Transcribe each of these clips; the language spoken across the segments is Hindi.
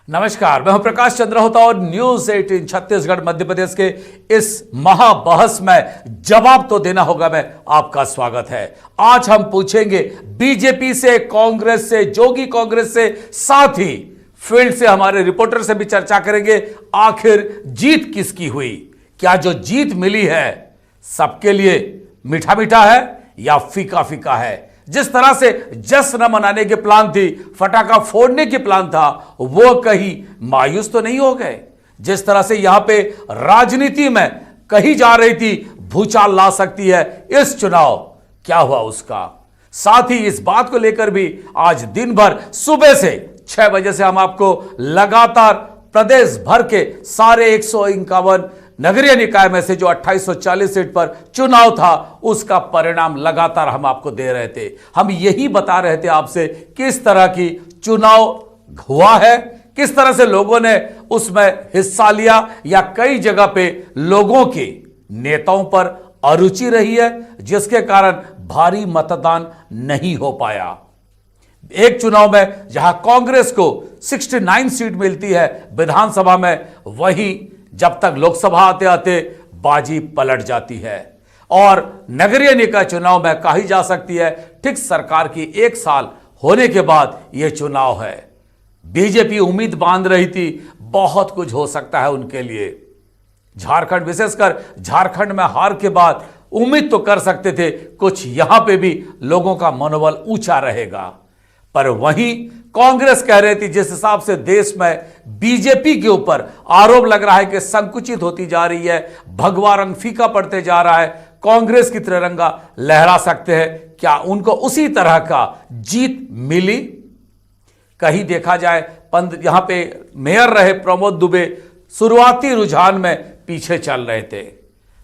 नमस्कार, मैं हूं प्रकाश चंद्र होता और न्यूज 18 छत्तीसगढ़ मध्य प्रदेश के इस महाबहस में जवाब तो देना होगा मैं आपका स्वागत है। आज हम पूछेंगे बीजेपी से, कांग्रेस से, जोगी कांग्रेस से, साथ ही फील्ड से हमारे रिपोर्टर से भी चर्चा करेंगे। आखिर जीत किसकी हुई? क्या जो जीत मिली है सबके लिए मीठा मीठा है या फीका फीका है? जिस तरह से जश्न मनाने के प्लान थी, फटाखा फोड़ने के प्लान था, वो कहीं मायूस तो नहीं हो गए? जिस तरह से यहां पे राजनीति में कही जा रही थी भूचाल ला सकती है इस चुनाव, क्या हुआ उसका? साथ ही इस बात को लेकर भी आज दिन भर सुबह से 6 बजे से हम आपको लगातार प्रदेश भर के सारे 151 नगरीय निकाय में से जो 2840 सीट पर चुनाव था उसका परिणाम लगातार हम आपको दे रहे थे। हम यही बता रहे थे आपसे किस तरह की चुनाव हुआ है, किस तरह से लोगों ने उसमें हिस्सा लिया, या कई जगह पे लोगों के नेताओं पर अरुचि रही है जिसके कारण भारी मतदान नहीं हो पाया। एक चुनाव में जहां कांग्रेस को 69 सीट मिलती है विधानसभा में, वहीं जब तक लोकसभा आते आते बाजी पलट जाती है। और नगरीय निकाय चुनाव में कही जा सकती है ठीक सरकार की 1 साल होने के बाद यह चुनाव है। बीजेपी उम्मीद बांध रही थी बहुत कुछ हो सकता है उनके लिए। झारखंड, विशेषकर झारखंड में हार के बाद उम्मीद तो कर सकते थे कुछ यहां पे भी लोगों का मनोबल ऊंचा रहेगा, पर वहीं कांग्रेस कह रही थी जिस हिसाब से देश में बीजेपी के ऊपर आरोप लग रहा है कि संकुचित होती जा रही है, भगवा रंग फीका पड़ते जा रहा है, कांग्रेस की तिरंगा लहरा सकते हैं, क्या उनको उसी तरह का जीत मिली? कहीं देखा जाए यहां पे मेयर रहे प्रमोद दुबे शुरुआती रुझान में पीछे चल रहे थे,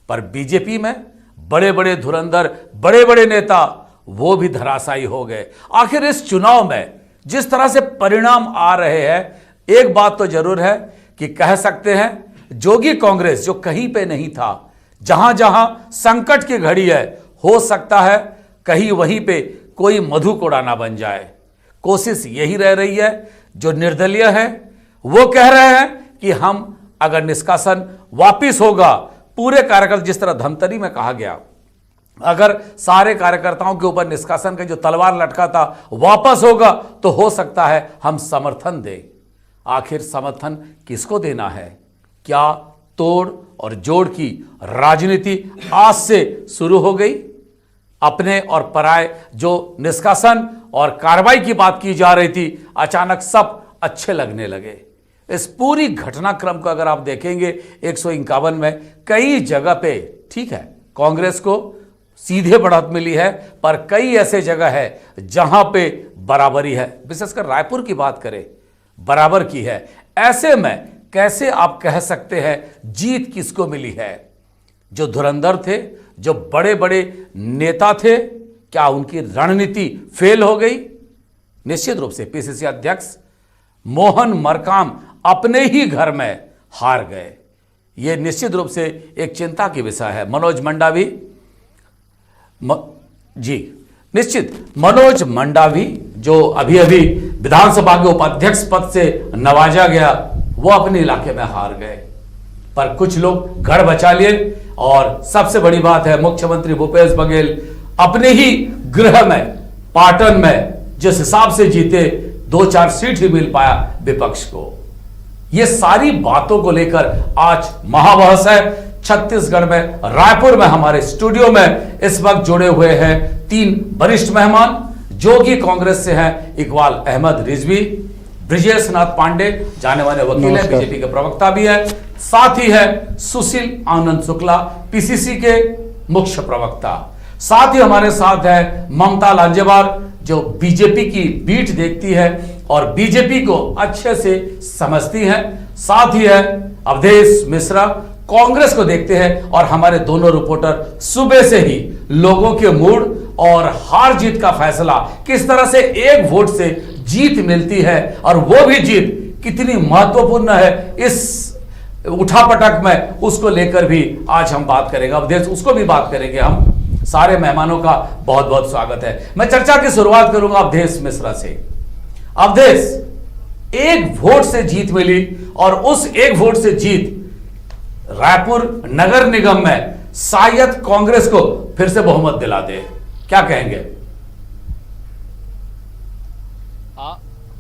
पर बीजेपी में बड़े बड़े धुरंधर, बड़े बड़े नेता वो भी धराशायी हो गए। आखिर इस चुनाव में जिस तरह से परिणाम आ रहे हैं, एक बात तो जरूर है कि कह सकते हैं जोगी कांग्रेस जो कहीं पे नहीं था, जहां जहां संकट की घड़ी है, हो सकता है कहीं वहीं पे कोई मधुकोड़ा ना बन जाए। कोशिश यही रह रही है। जो निर्दलीय है वो कह रहे हैं कि हम अगर निष्कासन वापिस होगा, पूरे कार्यकर्ता, जिस तरह धमतरी में कहा गया, अगर सारे कार्यकर्ताओं के ऊपर निष्कासन का जो तलवार लटका था वापस होगा तो हो सकता है हम समर्थन दें। आखिर समर्थन किसको देना है? क्या तोड़ और जोड़ की राजनीति आज से शुरू हो गई? अपने और पराये जो निष्कासन और कार्रवाई की बात की जा रही थी, अचानक सब अच्छे लगने लगे। इस पूरी घटनाक्रम को अगर आप देखेंगे 151 में कई जगह पे, ठीक है, कांग्रेस को सीधे बढ़त मिली है, पर कई ऐसे जगह है जहां पे बराबरी है। विशेषकर रायपुर की बात करें, बराबर की है। ऐसे में कैसे आप कह सकते हैं जीत किसको मिली है? जो धुरंधर थे, जो बड़े बड़े नेता थे, क्या उनकी रणनीति फेल हो गई? निश्चित रूप से पीसीसी अध्यक्ष मोहन मरकाम अपने ही घर में हार गए। यह निश्चित रूप से एक चिंता की विषय है। मनोज मंडावी जी, निश्चित मनोज मंडावी जो अभी अभी विधानसभा के उपाध्यक्ष पद से नवाजा गया, वो अपने इलाके में हार गए, पर कुछ लोग गढ़ बचा लिए। और सबसे बड़ी बात है, मुख्यमंत्री भूपेश बघेल अपने ही गृह में, पाटन में जिस हिसाब से जीते, 2-4 सीट ही मिल पाया विपक्ष को। ये सारी बातों को लेकर आज महाबहस है। छत्तीसगढ़ में, रायपुर में हमारे स्टूडियो में इस वक्त जुड़े हुए हैं 3 वरिष्ठ मेहमान। जोगी कांग्रेस से हैं इकबाल अहमद रिजवी, ब्रिजेश नाथ पांडे जाने माने वकील है, बीजेपी के प्रवक्ता भी है, साथ ही है सुशील आनंद शुक्ला, पीसीसी के मुख्य प्रवक्ता। साथ ही हमारे साथ है ममता लांजेवार जो बीजेपी की बीट देखती है और बीजेपी को अच्छे से समझती है। साथ ही है अवधेश मिश्रा, कांग्रेस को देखते हैं। और हमारे दोनों रिपोर्टर सुबह से ही लोगों के मूड और हार जीत का फैसला, किस तरह से एक वोट से जीत मिलती है और वो भी जीत कितनी महत्वपूर्ण है इस उठापटक में, उसको लेकर भी आज हम बात करेंगे। अवधेश, उसको भी बात करेंगे हम। सारे मेहमानों का बहुत बहुत स्वागत है। मैं चर्चा की शुरुआत करूंगा अवधेश मिश्रा से। अवधेश, एक वोट से जीत मिली और उस एक वोट से जीत रायपुर नगर निगम में शायद कांग्रेस को फिर से बहुमत दिला दे। क्या कहेंगे?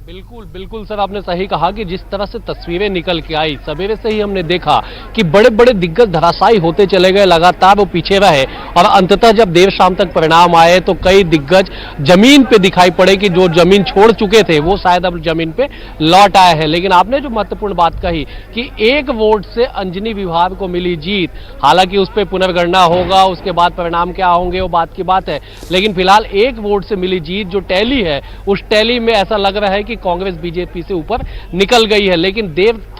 बिल्कुल बिल्कुल सर, आपने सही कहा कि जिस तरह से तस्वीरें निकल के आई, सवेरे से ही हमने देखा कि बड़े बड़े दिग्गज धराशायी होते चले गए, लगातार वो पीछे रहे और अंततः जब देर शाम तक परिणाम आए तो कई दिग्गज जमीन पे दिखाई पड़े कि जो जमीन छोड़ चुके थे वो शायद अब जमीन पे लौट आए हैं। लेकिन आपने जो महत्वपूर्ण बात कही कि एक वोट से अंजनी विभाग को मिली जीत, हालांकि उस पर पुनर्गणना होगा, उसके बाद परिणाम क्या होंगे वो बात की बात है, लेकिन फिलहाल एक वोट से मिली जीत जो टैली है, उस टैली में ऐसा लग रहा है कि कांग्रेस बीजेपी से ऊपर निकल गई है। लेकिन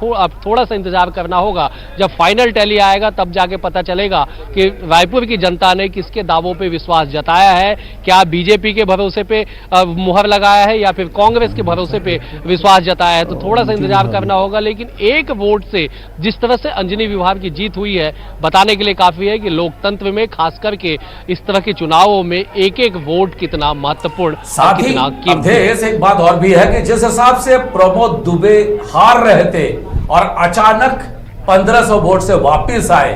अब थोड़ा सा इंतजार करना होगा, जब फाइनल टैली आएगा तब जाके पता चलेगा कि रायपुर की जनता ने किसके दावों पे विश्वास जताया है, क्या बीजेपी के भरोसे पे मुहर लगाया है या फिर कांग्रेस के भरोसे पे विश्वास जताया है। तो थोड़ा सा इंतजार करना होगा, लेकिन एक वोट से जिस तरह से अंजनी विभाग की जीत हुई है, बताने के लिए काफी है कि लोकतंत्र में खास करके इस तरह के चुनावों में एक एक वोट कितना महत्वपूर्ण, साथ ही एक बात और भी है कि जिस हिसाब से प्रमोद दुबे हार रहे थे और अचानक 1500 वोट से वापस आए,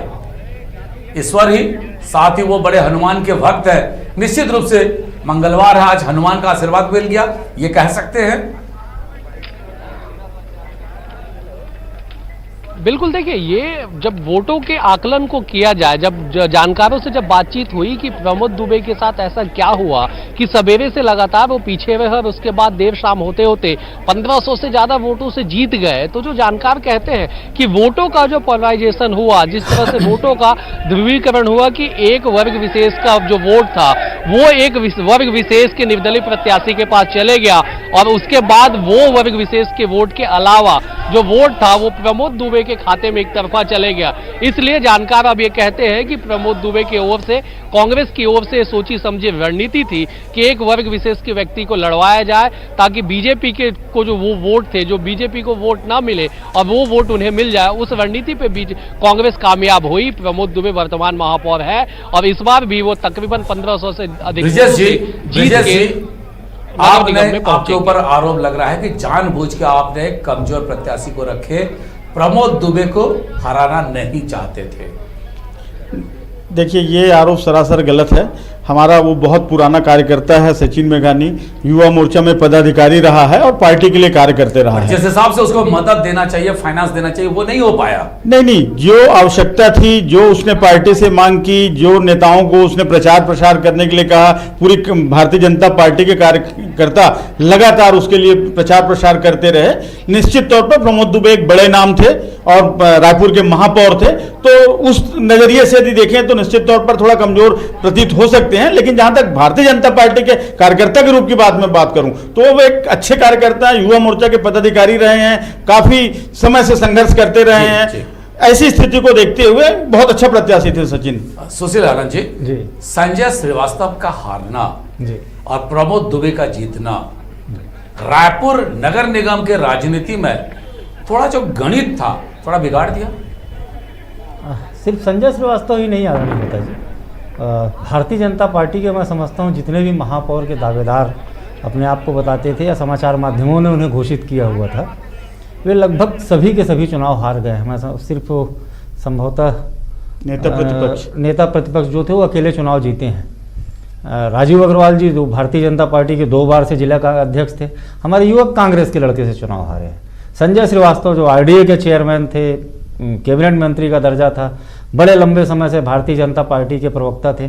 ईश्वर ही साथ ही वो बड़े हनुमान के भक्त हैं, निश्चित रूप से मंगलवार है, आज हनुमान का आशीर्वाद मिल गया, ये कह सकते हैं। बिल्कुल, देखिए ये जब वोटों के आकलन को किया जाए, जब जानकारों से जब बातचीत हुई कि प्रमोद दुबे के साथ ऐसा क्या हुआ कि सवेरे से लगातार वो पीछे रहे और उसके बाद देर शाम होते होते 1500 से ज्यादा वोटों से जीत गए, तो जो जानकार कहते हैं कि वोटों का जो पोलराइजेशन हुआ, जिस तरह से वोटों का ध्रुवीकरण हुआ कि एक वर्ग विशेष का जो वोट था वो एक वर्ग विशेष के निर्दलीय प्रत्याशी के पास चले गया और उसके बाद वो वर्ग विशेष के वोट के अलावा जो वोट था वो प्रमोद दुबे के खाते में एक तरफा चले गया। इसलिए जानकार अब ये कहते हैं कि प्रमोद दुबे की ओर से, कांग्रेस की ओर से सोची समझी रणनीति थी कि एक वर्ग विशेष के व्यक्ति को लड़वाया जाए ताकि बीजेपी के को जो वो वोट थे, जो बीजेपी को वोट ना मिले और वो वोट उन्हें मिल जाए, उस रणनीति पे कांग्रेस कामयाब हुई। प्रमोद दुबे वर्तमान महापौर है और इस बार भी वो तकरीबन 1500 से अधिक आपके ऊपर आरोप लग रहा है कि जानबूझ के आपने एक कमजोर प्रत्याशी को रखे, प्रमोद दुबे को हराना नहीं चाहते थे। देखिए, ये आरोप सरासर गलत है। हमारा वो बहुत पुराना कार्यकर्ता है सचिन मेघानी, युवा मोर्चा में पदाधिकारी रहा है और पार्टी के लिए कार्य करते रहा है। जिस हिसाब से उसको मदद देना चाहिए, फाइनेंस देना चाहिए, वो नहीं हो पाया। नहीं, जो आवश्यकता थी, जो उसने पार्टी से मांग की, जो नेताओं को उसने प्रचार प्रसार करने के लिए कहा, पूरी भारतीय जनता पार्टी के कार्यकर्ता लगातार उसके लिए प्रचार प्रसार करते रहे। निश्चित तौर पर प्रमोद दुबे एक बड़े नाम थे और रायपुर के महापौर थे, तो उस नजरिए से यदि देखें तो निश्चित तौर पर थोड़ा कमजोर प्रतीत हो सकते हैं। लेकिन जहां तक भारतीय जनता पार्टी के कार्यकर्ता के रूप की बात मैं बात करूं तो वो एक अच्छे कार्यकर्ता, युवा मोर्चा के पदाधिकारी रहे हैं, काफी समय से संघर्ष करते रहे हैं। ऐसी स्थिति को देखते हुए बहुत अच्छा प्रत्याशी थे सचिन। सुशील आनंद जी, संजय श्रीवास्तव का हारना और प्रमोद दुबे का जीतना रायपुर नगर निगम के राजनीति में थोड़ा जो गणित था थोड़ा बिगाड़ दिया। सिर्फ संजय श्रीवास्तव ही नहीं आदरणीय नेता जी, भारतीय जनता पार्टी के मैं समझता हूँ जितने भी महापौर के दावेदार अपने आप को बताते थे या समाचार माध्यमों ने उन्हें घोषित किया हुआ था, वे लगभग सभी के सभी चुनाव हार गए। मैं सिर्फ संभवतः नेता प्रतिपक्ष जो थे वो अकेले चुनाव जीते हैं। राजीव अग्रवाल जी जो भारतीय जनता पार्टी के 2 बार से जिला का अध्यक्ष थे, हमारे युवक कांग्रेस के लड़के से चुनाव हारे हैं। संजय श्रीवास्तव जो आरडीए के चेयरमैन थे, कैबिनेट मंत्री का दर्जा था, बड़े लंबे समय से भारतीय जनता पार्टी के प्रवक्ता थे।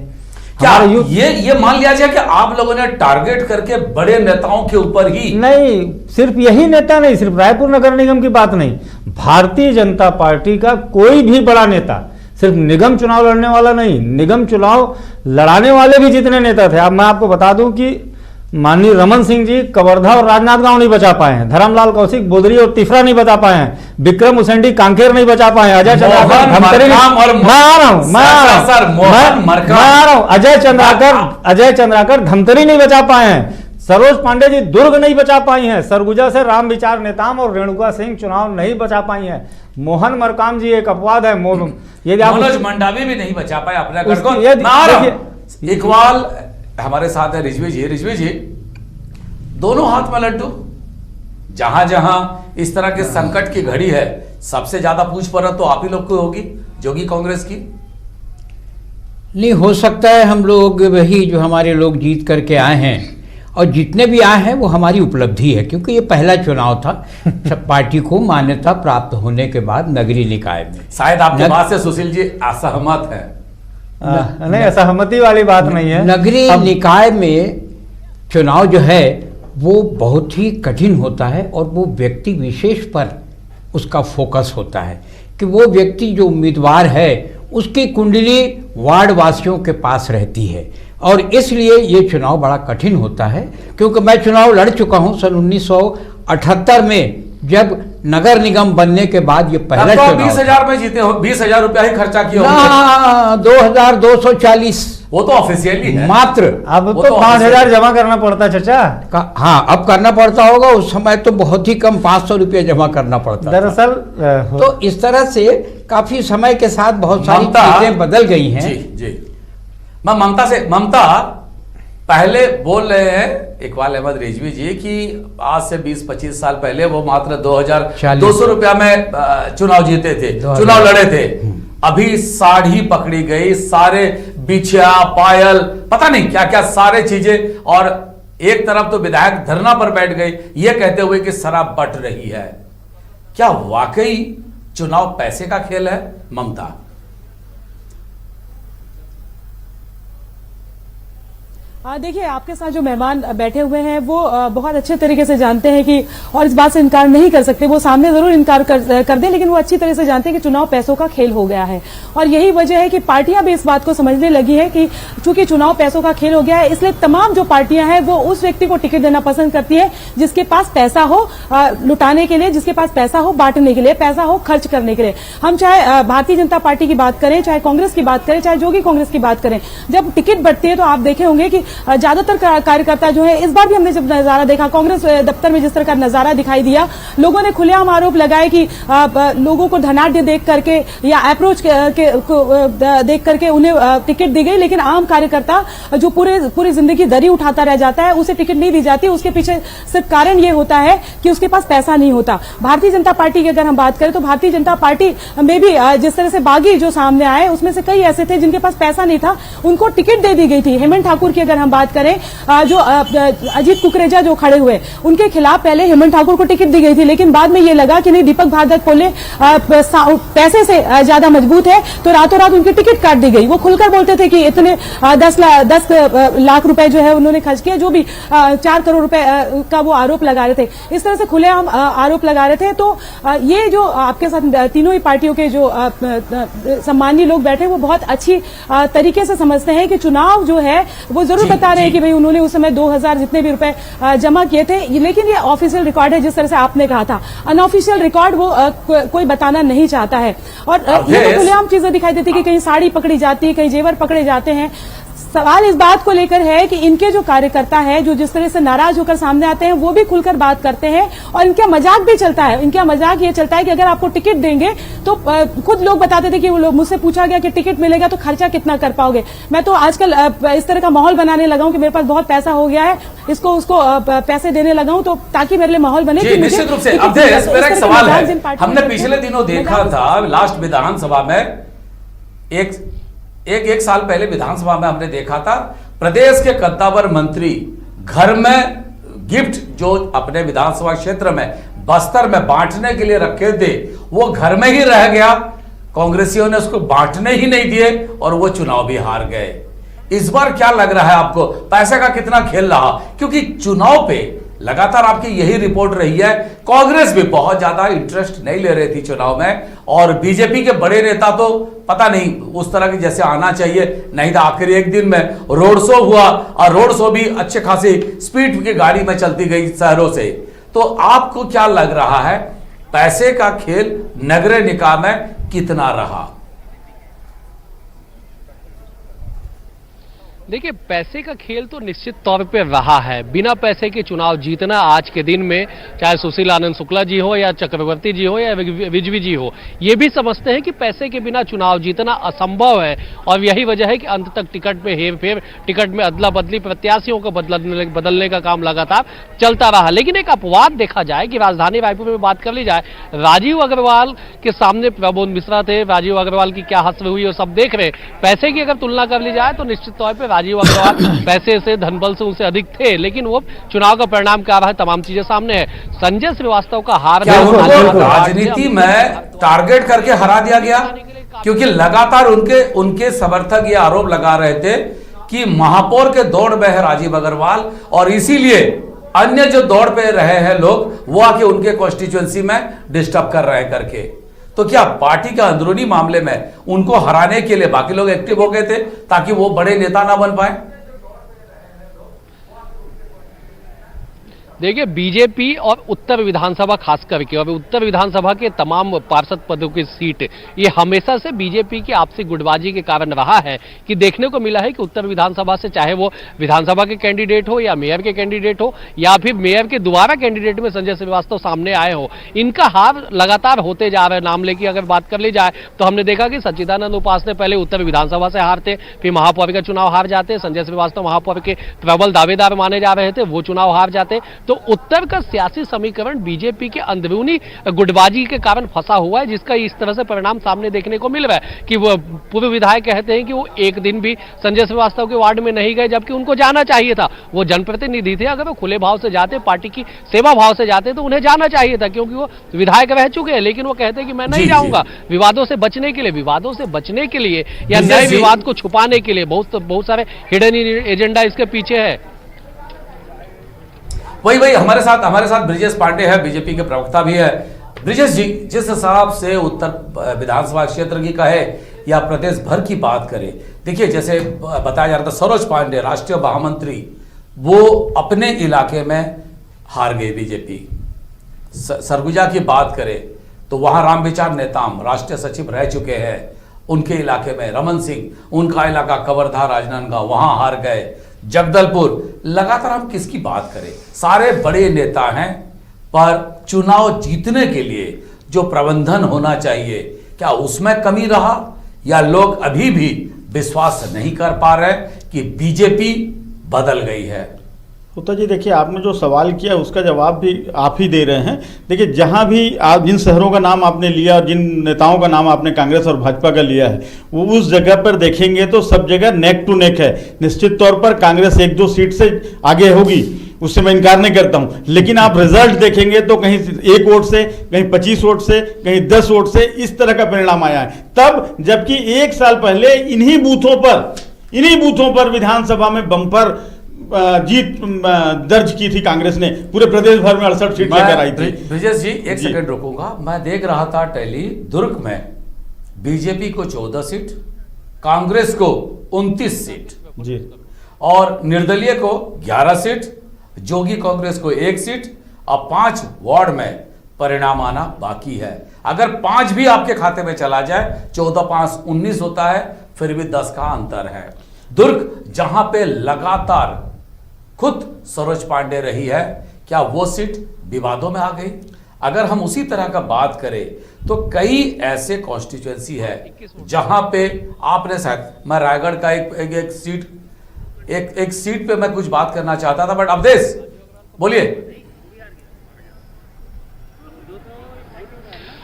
क्या ये मान लिया जाए कि आप लोगों ने टारगेट करके बड़े नेताओं के ऊपर ही? नहीं, सिर्फ यही नेता नहीं, सिर्फ रायपुर नगर निगम की बात नहीं, भारतीय जनता पार्टी का कोई भी बड़ा नेता, सिर्फ निगम चुनाव लड़ने वाला नहीं, निगम चुनाव लड़ाने वाले भी जितने नेता थे। अब मैं आपको बता दूं कि माननीय रमन सिंह जी कवर्धा और राजनांदगांव नहीं बचा पाए हैं, धर्मलाल कौशिक बोदरी और तिफरा नहीं बचा पाए हैं, विक्रम उसेंडी कांकेर नहीं बचा पाए हैं, अजय चंद्राकर अजय चंद्राकर धमतरी नहीं बचा पाए हैं, सरोज पांडे जी दुर्ग नहीं बचा पाई हैं, सरगुजा से राम विचार नेताम और रेणुका सिंह चुनाव नहीं बचा पाई हैं, मोहन मरकाम जी एक अपवाद है, यदि मनोज मंडावी भी नहीं बचा पाए अपना। इकबाल हमारे साथ है, रिजवी जी दोनों हाथ में लड्डू, जहां जहां इस तरह के संकट की घड़ी है, सबसे ज्यादा पूछ परत तो आप ही लोग को होगी, जोगी कांग्रेस की। नहीं, हो सकता है हम लोग वही जो हमारे लोग जीत करके आए हैं, और जितने भी आए हैं वो हमारी उपलब्धि है, क्योंकि ये पहला चुनाव था सब पार्टी को मान्यता प्राप्त होने के बाद नगरीय निकाय में। शायद आपके बात से सुशील जी असहमत है। नहीं, असहमति वाली बात नहीं है। नगरीय निकाय में चुनाव जो है वो बहुत ही कठिन होता है, और वो व्यक्ति विशेष पर उसका फोकस होता है कि वो व्यक्ति जो उम्मीदवार है उसकी कुंडली वार्ड वासियों के पास रहती है, और इसलिए ये चुनाव बड़ा कठिन होता है। क्योंकि मैं चुनाव लड़ चुका हूं सन 1978 में, जब नगर निगम बनने के बाद ये पहला तो चुनाव 20,000 में जीते हो, 20,000 रुपया ही खर्चा किया होगा। ना, 2240 वो तो ऑफिशियली है मात्र। अब वो तो तो 5,000 जमा करना पड़ता चाचा। हाँ, अब करना पड़ता होगा, उस समय तो बहुत ही कम 500 रुपये जमा करना पड़ता था। दरअसल तो इस तरह से काफी समय के साथ बहुत सारी ममता- चीजें बदल गई हैं। जी जी, मैं ममता पहले बोल रहे हैं इकबाल अहमद रिजवी जी कि आज से 20-25 साल पहले वो मात्र 2,200 रुपया में चुनाव जीते थे, चुनाव लड़े थे। अभी साड़ी पकड़ी गई, सारे बिछिया पायल पता नहीं क्या क्या सारे चीजें, और एक तरफ तो विधायक धरना पर बैठ गए ये कहते हुए कि शराब बट रही है। क्या वाकई चुनाव पैसे का खेल है ममता? देखिए, आपके साथ जो मेहमान बैठे हुए हैं वो बहुत अच्छे तरीके से जानते हैं कि, और इस बात से इनकार नहीं कर सकते, वो सामने जरूर इनकार कर दें, लेकिन वो अच्छी तरह से जानते हैं कि चुनाव पैसों का खेल हो गया है। और यही वजह है कि पार्टियां भी इस बात को समझने लगी है कि चूंकि चुनाव पैसों का खेल हो गया है, इसलिए तमाम जो पार्टियां हैं वो उस व्यक्ति को टिकट देना पसंद करती है जिसके पास पैसा हो लुटाने के लिए, जिसके पास पैसा हो बांटने के लिए, पैसा हो खर्च करने के लिए। हम चाहे भारतीय जनता पार्टी की बात करें, चाहे कांग्रेस की बात करें, चाहे जोगी कांग्रेस की बात करें, जब टिकट बंटती है तो आप देखे होंगे कि ज्यादातर कार्यकर्ता जो है, इस बार भी हमने जब नजारा देखा कांग्रेस दफ्तर में, जिस तरह का नजारा दिखाई दिया, लोगों ने खुलेआम आरोप लगाए कि लोगों को धनाढ्य देख करके या अप्रोच देख करके उन्हें टिकट दी गई, लेकिन आम कार्यकर्ता जो पूरी जिंदगी दरी उठाता रह जाता है, उसे टिकट नहीं दी जाती। उसके पीछे सिर्फ कारण ये होता है कि उसके पास पैसा नहीं होता। भारतीय जनता पार्टी की अगर हम बात करें तो भारतीय जनता पार्टी में भी जिस तरह से बागी जो सामने आए, उसमें से कई ऐसे थे जिनके पास पैसा नहीं था, उनको टिकट दे दी गई थी। हेमंत ठाकुर की अगर हम बात करें, जो अजीत कुकरेजा जो खड़े हुए, उनके खिलाफ पहले हेमंत ठाकुर को टिकट दी गई थी, लेकिन बाद में ये लगा कि नहीं, दीपक भागवत पोले पैसे से ज्यादा मजबूत है, तो रातों रात उनकी टिकट काट दी गई। वो खुलकर बोलते थे कि इतने 10 लाख रुपए जो है उन्होंने खर्च किए, जो भी 4 करोड़ रुपए का वो आरोप लगा रहे थे। इस तरह से खुलेआम आरोप लगा रहे थे। तो ये जो आपके साथ तीनों ही पार्टियों के जो सम्मानीय लोग बैठे, वो बहुत अच्छी तरीके से समझते हैं कि चुनाव जो है, वो जरूर बता रहे हैं कि भाई उन्होंने उस समय 2,000 जितने भी रुपए जमा किए थे, लेकिन ये ऑफिशियल रिकॉर्ड है, जिस तरह से आपने कहा था। अनऑफिशियल रिकॉर्ड वो कोई बताना नहीं चाहता है। और ये तो खुलेआम चीजें दिखाई देती कि कहीं साड़ी पकड़ी जाती है, कहीं जेवर पकड़े जाते हैं। सवाल इस बात को लेकर है कि इनके जो कार्यकर्ता है, जो जिस तरह से नाराज होकर सामने आते हैं, वो भी खुलकर बात करते हैं, और इनका मजाक भी चलता है। इनका मजाक ये चलता है कि अगर आपको टिकट देंगे तो खुद लोग बताते थे कि वो लोग, मुझसे पूछा गया कि टिकट मिलेगा तो खर्चा कितना कर पाओगे। मैं तो आजकल इस तरह का माहौल बनाने लगा हूं कि मेरे पास बहुत पैसा हो गया है, इसको उसको पैसे देने लगा हूं, तो ताकि मेरे लिए माहौल बने। निश्चित रूप से। अब मेरा एक सवाल है, हमने पिछले दिनों देखा था लास्ट विधानसभा में, एक साल पहले विधानसभा में हमने देखा था, प्रदेश के कद्दावर मंत्री घर में गिफ्ट जो अपने विधानसभा क्षेत्र में बस्तर में बांटने के लिए रखे थे, वो घर में ही रह गया। कांग्रेसियों ने उसको बांटने ही नहीं दिए और वो चुनाव भी हार गए। इस बार क्या लग रहा है आपको, पैसे का कितना खेल रहा? क्योंकि चुनाव पे लगातार आपकी यही रिपोर्ट रही है, कांग्रेस भी बहुत ज्यादा इंटरेस्ट नहीं ले रही थी चुनाव में, और बीजेपी के बड़े नेता तो पता नहीं उस तरह की जैसे आना चाहिए, नहीं था। आखिर एक दिन में रोड शो हुआ, और रोड शो भी अच्छे खासी स्पीड की गाड़ी में चलती गई शहरों से। तो आपको क्या लग रहा है, पैसे का खेल नगरीय निकाय में कितना रहा? देखिए, पैसे का खेल तो निश्चित तौर पे रहा है। बिना पैसे के चुनाव जीतना आज के दिन में, चाहे सुशील आनंद शुक्ला जी हो या चक्रवर्ती जी हो या रिजवी जी हो, ये भी समझते हैं कि पैसे के बिना चुनाव जीतना असंभव है। और यही वजह है कि अंत तक टिकट में हेर फेर, टिकट में अदला बदली, प्रत्याशियों को बदलने का काम लगातार चलता रहा। लेकिन एक अपवाद देखा जाए कि राजधानी रायपुर में बात कर ली जाए, राजीव अग्रवाल के सामने प्रबोध मिश्रा थे, राजीव अग्रवाल की क्या हस्र हुई वो सब देख रहे। पैसे की अगर तुलना कर ली जाए तो निश्चित तौर पर राजीव अग्रवाल पैसे से, धनबल से उनसे अधिक थे, लेकिन वो चुनाव का परिणाम क्या रहा है, तमाम चीजें सामने है। संजय श्रीवास्तव का हार राजनीति में टारगेट करके हरा दिया गया, क्योंकि लगातार उनके समर्थक ये आरोप लगा रहे थे कि महापौर के दौड़ में है राजीव अग्रवाल, और इसीलिए अन्य जो दौड़ पे रहे हैं लोग वो आके उनके कॉन्स्टिट्यूएंसी में डिस्टर्ब कर रहे हैं करके। तो क्या पार्टी का अंदरूनी मामले में उनको हराने के लिए बाकी लोग एक्टिव हो गए थे ताकि वो बड़े नेता ना बन पाए? देखिए, बीजेपी और उत्तर विधानसभा खास करके, और उत्तर विधानसभा के तमाम पार्षद पदों की सीट, ये हमेशा से बीजेपी की आपसी गुटबाजी के कारण रहा है कि देखने को मिला है कि उत्तर विधानसभा से, चाहे वो विधानसभा के कैंडिडेट हो या मेयर के कैंडिडेट हो या फिर मेयर के दोबारा कैंडिडेट में संजय श्रीवास्तव सामने आए हो, इनका हार लगातार होते जा रहा है। नाम लेके अगर बात कर ली जाए तो हमने देखा कि सच्चिदानंद उपासने पहले उत्तर विधानसभा से हारते, फिर महापौर का चुनाव हार जाते। संजय श्रीवास्तव महापौर के प्रबल दावेदार माने जा रहे थे, वो चुनाव हार जाते। तो उत्तर का सियासी समीकरण बीजेपी के अंदरूनी गुटबाजी के कारण फंसा हुआ है, जिसका इस तरह से परिणाम सामने देखने को मिल रहा है कि वो पूर्व विधायक कहते हैं कि वो एक दिन भी संजय श्रीवास्तव के वार्ड में नहीं गए, जबकि उनको जाना चाहिए था। वो जनप्रतिनिधि थे, अगर वो खुले भाव से जाते, पार्टी की सेवा भाव से जाते, तो उन्हें जाना चाहिए था, क्योंकि वो विधायक रह चुके हैं। लेकिन वो कहते हैं कि मैं नहीं जाऊंगा, विवादों से बचने के लिए या नए विवाद को छुपाने के लिए। बहुत सारे हिडन एजेंडा इसके पीछे है। वही हमारे साथ ब्रिजेश पांडे है, बीजेपी के प्रवक्ता भी है। ब्रिजेश जी, जिस हिसाब से उत्तर विधानसभा क्षेत्र की कहे या प्रदेश भर की बात करें, देखिए जैसे बताया जा रहा था, सरोज पांडे राष्ट्रीय महामंत्री, वो अपने इलाके में हार गए बीजेपी। सरगुजा की बात करें तो वहां रामविचार नेताम राष्ट्रीय सचिव रह चुके हैं, उनके इलाके में रमन सिंह, उनका इलाका कवर्धा राजनांदगांव, वहां हार गए। जगदलपुर, लगातार हम किसकी बात करें, सारे बड़े नेता हैं, पर चुनाव जीतने के लिए जो प्रबंधन होना चाहिए, क्या उसमें कमी रहा, या लोग अभी भी विश्वास नहीं कर पा रहे कि बीजेपी बदल गई है? होता जी, देखिए आपने जो सवाल किया उसका जवाब भी आप ही दे रहे हैं। देखिए, जहां भी आप जिन शहरों का नाम आपने लिया और जिन नेताओं का नाम आपने कांग्रेस और भाजपा का लिया है, वो उस जगह पर देखेंगे तो सब जगह नेक टू नेक है। निश्चित तौर पर कांग्रेस 1-2 सीट से आगे होगी, उससे मैं इनकार नहीं करता हूं, लेकिन आप रिजल्ट देखेंगे तो कहीं 1 वोट से, कहीं 25 वोट से, कहीं 10 वोट से, इस तरह का परिणाम आया है। तब जबकि 1 साल पहले इन्हीं बूथों पर विधानसभा में बम्पर जीत दर्ज की थी कांग्रेस ने, पूरे प्रदेश भर में 68 सीट लेकर आई थी। ब्रिजेश जी, एक सेकंड रुकूंगा। मैं देख रहा था टेली, दुर्ग में बीजेपी को 14 सीट, कांग्रेस को 29 सीट जी, और निर्दलीय को 11 सीट, जोगी कांग्रेस को 1 सीट, और 5 वार्ड में परिणाम आना बाकी है। अगर 5 भी आपके खाते में चला जाए, 14-5 19 होता है, फिर भी 10 का अंतर है। दुर्ग, जहां पे लगातार खुद सरोज पांडे रही है, क्या वो सीट विवादों में आ गई? अगर हम उसी तरह का बात करें तो कई ऐसे कॉन्स्टिट्यूएंसी है जहां पे आपने, शायद मैं रायगढ़ का एक सीट पे मैं कुछ बात करना चाहता था, बट अवधेश बोलिए।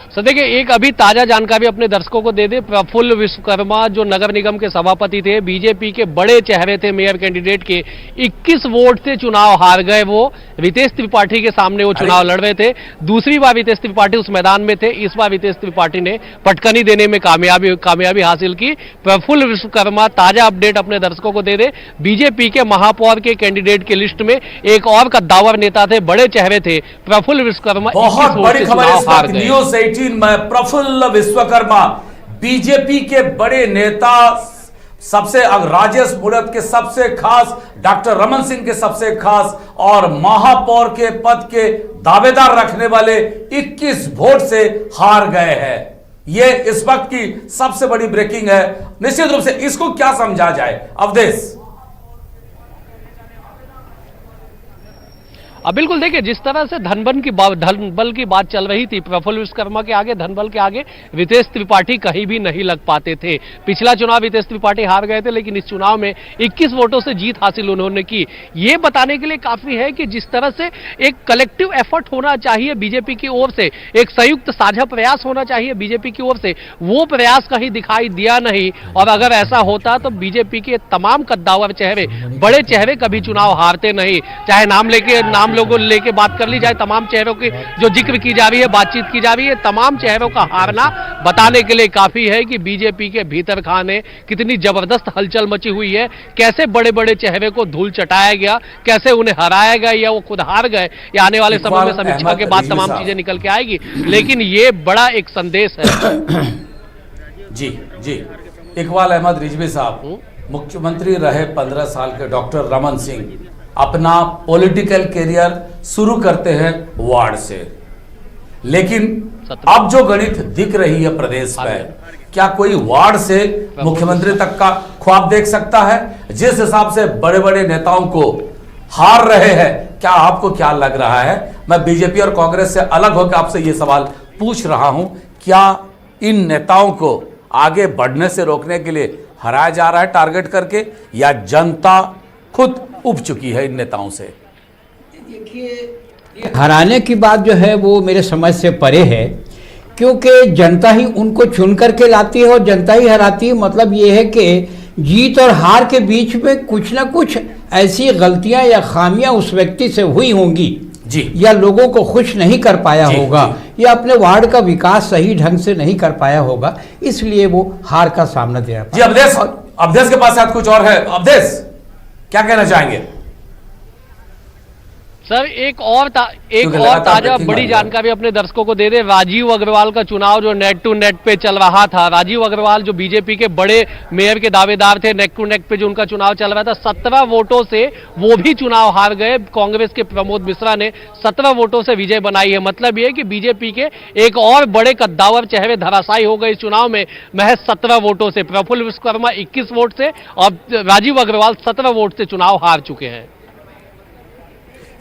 तो देखिए, एक अभी ताजा जानकारी अपने दर्शकों को दे दे। प्रफुल्ल विश्वकर्मा जो नगर निगम के सभापति थे, बीजेपी के बड़े चेहरे थे मेयर कैंडिडेट के, 21 वोट से चुनाव हार गए। वो रितेश त्रिपाठी के सामने वो चुनाव लड़ रहे थे। दूसरी बार रितेश त्रिपाठी उस मैदान में थे, इस बार रितेश त्रिपाठी ने पटकनी देने में कामयाबी हासिल की। प्रफुल्ल विश्वकर्मा, ताजा अपडेट अपने दर्शकों को दे दे, बीजेपी के महापौर के कैंडिडेट के लिस्ट में एक और कद्दावर नेता थे, बड़े चेहरे थे, प्रफुल्ल विश्वकर्मा। बहुत बड़ी खबर न्यूज़ 18 में, प्रफुल्ल विश्वकर्मा बीजेपी के बड़े नेता, सबसे राजेश मूणत के सबसे खास, डॉक्टर रमन सिंह के सबसे खास, और महापौर के पद के दावेदार रखने वाले 21 वोट से हार गए हैं। यह इस वक्त की सबसे बड़ी ब्रेकिंग है। निश्चित रूप से इसको क्या समझा जाए, अवधेश? बिल्कुल, देखिए जिस तरह से धनबल की बात चल रही थी, प्रफुल्ल विश्वकर्मा के आगे, धनबल के आगे रितेश त्रिपाठी कहीं भी नहीं लग पाते थे। पिछला चुनाव रितेश त्रिपाठी हार गए थे, लेकिन इस चुनाव में 21 वोटों से जीत हासिल उन्होंने की। ये बताने के लिए काफी है कि जिस तरह से एक कलेक्टिव एफर्ट होना चाहिए बीजेपी की ओर से, एक संयुक्त साझा प्रयास होना चाहिए बीजेपी की ओर से, वो प्रयास कहीं दिखाई दिया नहीं। और अगर ऐसा होता तो बीजेपी के तमाम कद्दावर चेहरे, बड़े चेहरे कभी चुनाव हारते नहीं। चाहे नाम लोगों लेके बात कर ली जाए, तमाम चेहरों की जो जिक्र की जा रही है, बातचीत की जा रही है, तमाम चेहरों का हारना बताने के लिए काफी है कि बीजेपी के भीतर खाने कितनी जबरदस्त हलचल मची हुई है, कैसे बड़े बड़े चेहरे को धूल चटाया गया, कैसे उन्हें हराया गया या वो खुद हार गए, या आने वाले समय में समीक्षा के बाद तमाम चीजें निकल के आएगी। लेकिन ये बड़ा एक संदेश है। जी जी, इकबाल अहमद रिजवी साहब, मुख्यमंत्री रहे 15 साल के डॉक्टर रमन सिंह अपना पॉलिटिकल करियर शुरू करते हैं वार्ड से, लेकिन अब जो गणित दिख रही है प्रदेश में, क्या कोई वार्ड से मुख्यमंत्री तक का ख्वाब देख सकता है? जिस हिसाब से बड़े बड़े नेताओं को हार रहे हैं, क्या आपको क्या लग रहा है? मैं बीजेपी और कांग्रेस से अलग होकर आपसे ये सवाल पूछ रहा हूं, क्या इन नेताओं को आगे बढ़ने से रोकने के लिए हराया जा रहा है टारगेट करके, या जनता खुद उब चुकी है इन नेताओं से? देखिए, हराने की बात जो है वो मेरे समझ से परे है, क्योंकि जनता ही उनको चुन करके लाती है और जनता ही हराती है। मतलब ये है कि जीत और हार के बीच में कुछ ना कुछ ऐसी गलतियां या खामियां उस व्यक्ति से हुई होंगी जी, या लोगों को खुश नहीं कर पाया होगा, या अपने वार्ड का विकास सही ढंग से नहीं कर पाया होगा, इसलिए वो हार का सामना दे रहा है। जी, अवधेश के पास कुछ और है। अवधेश, क्या कहना चाहेंगे? सर, एक और ताजा बड़ी जानकारी अपने दर्शकों को दे दे। राजीव अग्रवाल का चुनाव जो नेट टू नेट पे चल रहा था, राजीव अग्रवाल जो बीजेपी के बड़े मेयर के दावेदार थे, नेट टू नेट पे जो उनका चुनाव चल रहा था, 17 वोटों से वो भी चुनाव हार गए। कांग्रेस के प्रमोद मिश्रा ने 17 वोटों से विजय बनाई है। मतलब ये कि बीजेपी के एक और बड़े कद्दावर चेहरे धराशायी हो गए इस चुनाव में महज 17 वोटों से। प्रफुल्ल विश्वकर्मा 21 वोट से और राजीव अग्रवाल 17 वोट से चुनाव हार चुके हैं।